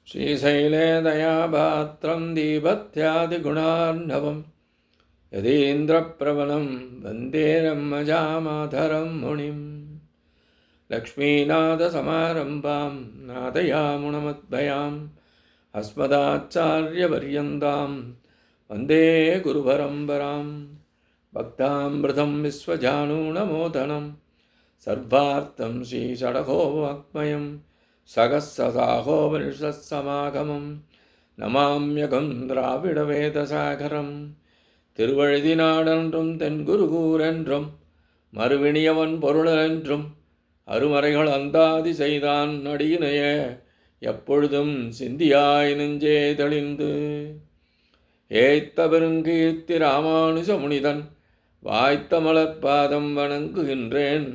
श्रीशैले दयापात्रं दीपत्यादिगुणार्णवं यतीन्द्रप्रवलं वन्दे रम्मजामाधरं मुनिं लक्ष्मीनाथसमारम्भां नादयामुनमद्भयाम् अस्मदाचार्यपर्यन्तां वन्दे गुरुपरम्परां भक्तामृतं विश्वजानूनमोदनं सर्वार्थं श्रीषडगोवाक्मयं सहस्रसाहोपनिषत्समागमं नमाम्यகம் திராவிடவேதசாகரம். திருவழுதினாடென்றும் தென்குருகூரென்றும் மறுவினியவன் பொருளென்றும் அருமறைகள் அந்தாதி செய்தான் அடியினைய எப்பொழுதும் சிந்தியாய் நெஞ்சே தெளிந்து ஏய்த்த பெருங்கீர்த்தி ராமானுஜ முனிதன் வாய்த்த மலர்பாதம் வணங்குகின்றேன்.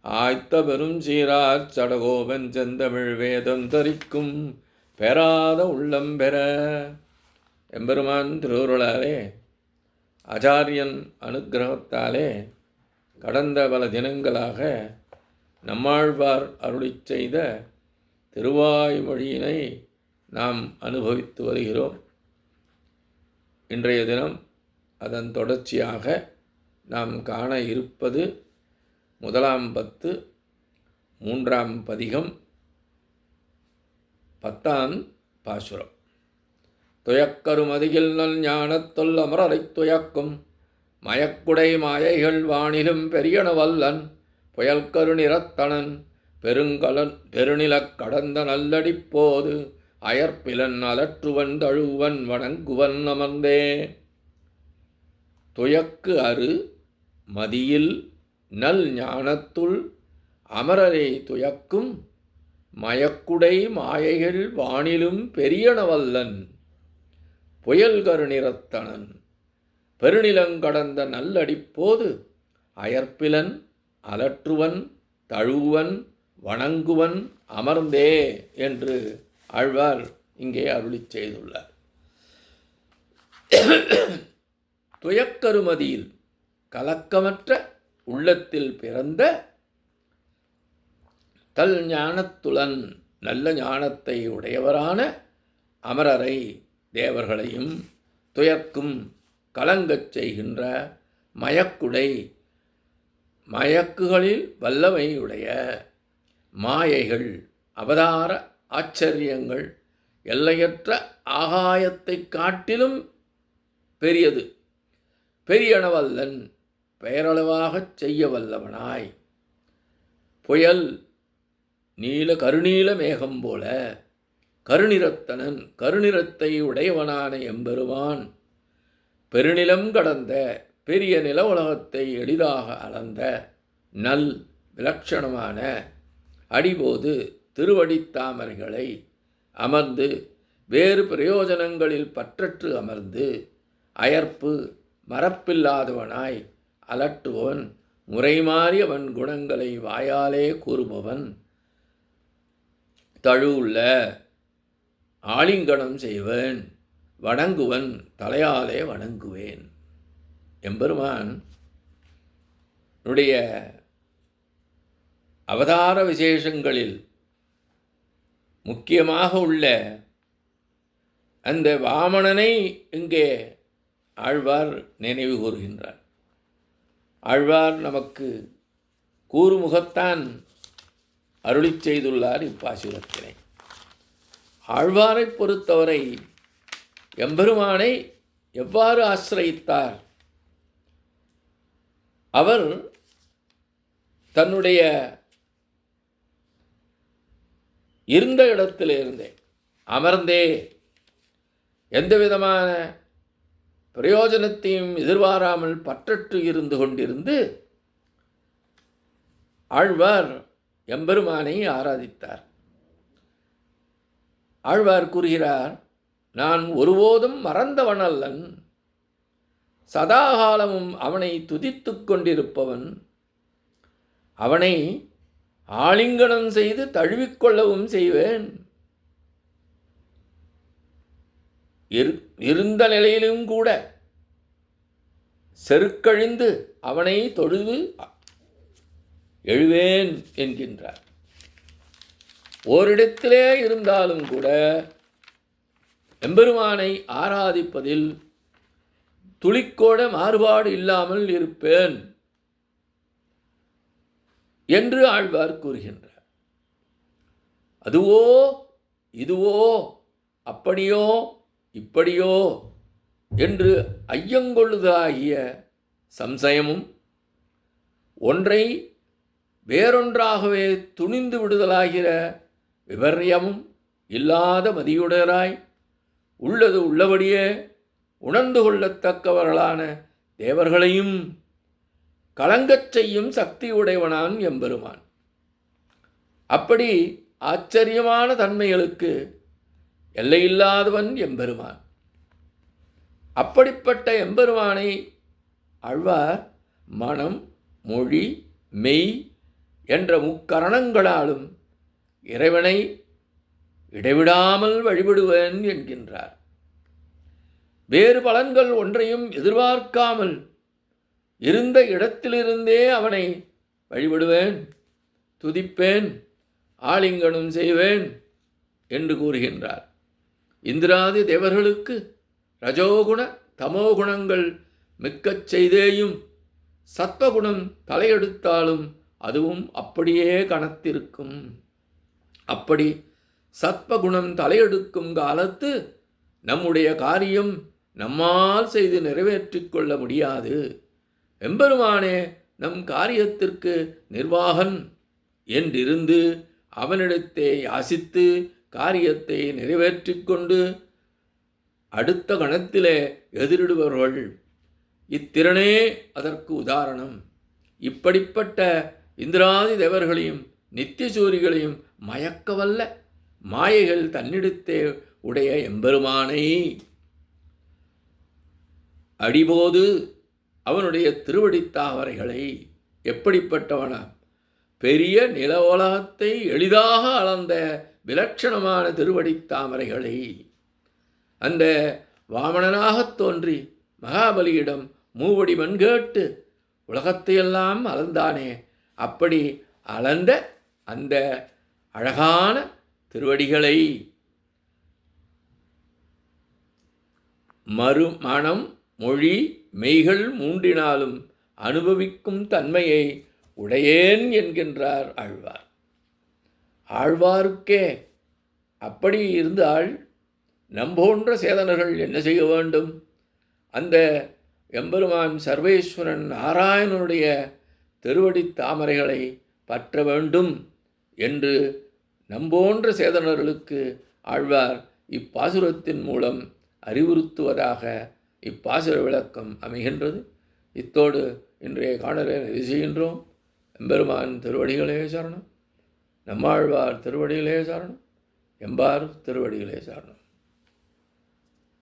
ஆய்த்த பெரும் சீரார் சடகோபன் செந்தமிழ் வேதம் தரிக்கும் பெறாத உள்ளம் பெற. எம்பெருமான் திருவுருளாலே ஆச்சாரியன் அனுக்கிரகத்தாலே கடந்த பல தினங்களாக நம்மாழ்வார் அருளிச் செய்த திருவாய்மொழியினை நாம் அனுபவித்து வருகிறோம். இன்றைய தினம் அதன் தொடர்ச்சியாக நாம் காண இருப்பது முதலாம் பத்து, மூன்றாம் பதிகம், 10ஆம் பாசுரம். துயக்கருமதியில் நல் ஞானத்தொல் அமரரைத் துயக்கும் மயக்குடை மாயைகள் வானிலும் பெரியனவல்லன் புயல்கரு நிறத்தனன் பெருங்கலன் பெருநிலக் கடந்த நல்லடிப்போது அயற்பிலன் அலற்றுவன் தழுவன் வணங்குவன் அமர்ந்தே. துயக்கு அரு மதியில் நல் ஞானத்துள் அமரரை துயக்கும் மயக்குடை மாயைகள் வானிலும் பெரியனவல்லன் புயல்கரு நிறத்தனன் பெருநிலங்கடந்த நல்லடிப்போது அயற்பிலன் அலற்றுவன் தழுவன் வணங்குவன் அமர்ந்தே என்று ஆழ்வார் இங்கே அருளிச் செய்துள்ளார். துயக்கருமதியில் கலக்கமற்ற உள்ளத்தில் பிறந்த தல் ஞானத்துளன் நல்ல ஞானத்தை உடையவரான அமரரை தேவர்களையும் துயக்கும் கலங்கச் செய்கின்ற மயக்குடை மயக்குகளில் வல்லமையுடைய மாயைகள் அவதார ஆச்சரியங்கள் எல்லையற்ற ஆகாயத்தை காட்டிலும் பெரியது பெரியனவல்லன் பெயரளவாகச் செய்ய வல்லவனாய் புயல் நீல கருநீல மேகம் போல கருநிறத்தனன் கருநிறத்தை உடையவனான எம்பெருமான் பெருநிலம் கடந்த பெரிய நில உலகத்தை எளிதாக அளந்த நல் விலட்சணமான அடிபோது திருவடித்தாமரைகளை அமர்ந்து வேறு பிரயோஜனங்களில் பற்றற்று அமர்ந்து அயர்ப்பு மறப்பில்லாதவனாய் அலட்டுவன் முறைமாறியவன் குணங்களை வாயாலே கூறுபவன் தழுவுள்ள ஆலிங்கனம் செய்வன் வணங்குவன் தலையாலே வணங்குவேன். எம்பெருமான் உடைய அவதார விசேஷங்களில் முக்கியமாக உள்ள அந்த வாமனனை இங்கே ஆழ்வார் நினைவு கூறுகின்றார். ஆழ்வார் நமக்கு கூறுமுகத்தான் அருளிச் செய்துள்ளார் இப்பாசுரத்தினை. ஆழ்வாரை பொறுத்தவரை எம்பெருமானை எவ்வாறு ஆசிரயித்தார்? அவர் தன்னுடைய இருந்த இடத்திலிருந்தே அமர்ந்தே எந்த விதமான பிரயோஜனத்தையும் எதிர்பாராமல் பற்றற்று இருந்து கொண்டிருந்து ஆழ்வார் எம்பெருமானை ஆராதித்தார். ஆழ்வார் கூறுகிறார், நான் ஒருபோதும் மறந்தவனல்லன், சதாகாலமும் அவனை துதித்து கொண்டிருப்பவன், அவனை ஆலிங்கனம் செய்து தழுவிக்கொள்ளவும் செய்வேன். இருந்த நிலையிலும் கூட செருக்கழிந்து அவனை தொழுது எழுவேன் என்கின்றார். ஓரிடத்திலே இருந்தாலும் கூட எம்பெருமானை ஆராதிப்பதில் துளிக்கோட மாறுபாடு இல்லாமல் இருப்பேன் என்று ஆழ்வார் கூறுகின்றார். அதுவோ இதுவோ அப்படியோ இப்படியோ என்று ஐயங்கொள்ளுதலாகிய சம்சயமும், ஒன்றை வேறொன்றாகவே துணிந்து விடுதலாகிற விபர்யமும் இல்லாத மதியுடையராய் உள்ளது உள்ளபடியே உணர்ந்து கொள்ளத்தக்கவர்களான தேவர்களையும் கலங்கச் செய்யும் சக்தியுடையவனான் எம்பெருமான். அப்படி ஆச்சரியமான தன்மைகளுக்கு எல்லையில்லாதவன் எம்பெருமான். அப்படிப்பட்ட எம்பெருமானை ஆழ்வார் மனம், மொழி, மெய் என்ற முக்கரணங்களாலும் இறைவனை இடைவிடாமல் வழிபடுவேன் என்கின்றார். வேறு பலன்கள் ஒன்றையும் எதிர்பார்க்காமல் இருந்த இடத்திலிருந்தே அவனை வழிபடுவேன், துதிப்பேன், ஆலிங்கனம் செய்வேன் என்று கூறுகின்றார். இந்திராதி தேவர்களுக்கு ரஜோகுண தமோகுணங்கள் மிக்கச் செய்தேயும் சத்வகுணம் தலையெடுத்தாலும் அதுவும் அப்படியே கனத்திருக்கும். அப்படி சத்வகுணம் தலையெடுக்கும் காலத்து நம்முடைய காரியம் நம்மால் செய்து நிறைவேற்றிக் கொள்ள முடியாது. எம்பெருமானே நம் காரியத்திற்கு நிர்வாகன் என்றிருந்து அவனிடத்தே யாசித்து காரியத்தை நிறைவேற்றிக் கொண்டு அடுத்த கணத்திலே எதிரிடுபவர்கள். இத்திறனே அதற்கு உதாரணம். இப்படிப்பட்ட இந்திராதி தேவர்களையும் நித்தியசூரிகளையும் மயக்கவல்ல மாயைகள் தன்னிடத்தே உடைய எம்பெருமானை அடிபோது அவனுடைய திருவடித்தாமரைகளை எப்படிப்பட்டவனா பெரிய நில உலகத்தை எளிதாக அளந்த விலட்சணமான திருவடித்தாமரைகளை அந்த வாமனனாகத் தோன்றி மகாபலியிடம் மூவடி மண் கேட்டு உலகத்தையெல்லாம் அளந்தானே, அப்படி அளந்த அந்த அழகான திருவடிகளை மனம், மொழி, மெய்கள் மூன்றினாலும் அனுபவிக்கும் தன்மையை உடையேன் என்கின்றார் ஆழ்வார். ஆழ்வாருக்கே அப்படி இருந்தால் நம்போன்ற சேதனர்கள் என்ன செய்ய வேண்டும்? அந்த எம்பெருமான் சர்வேஸ்வரன் நாராயணனுடைய திருவடி தாமரைகளை பற்ற வேண்டும் என்று நம்போன்ற சேதனர்களுக்கு ஆழ்வார் இப்பாசுரத்தின் மூலம் அறிவுறுத்துவதாக இப்பாசுர விளக்கம் அமைகின்றது. இத்தோடு இன்றைய காணலை நிறைவு செய்கின்றோம். எம்பெருமான் திருவடிகளே சரணம். நம்மாழ்வார் திருவடிகளே சரணம். எம்பார் திருவடிகளே சரணம்.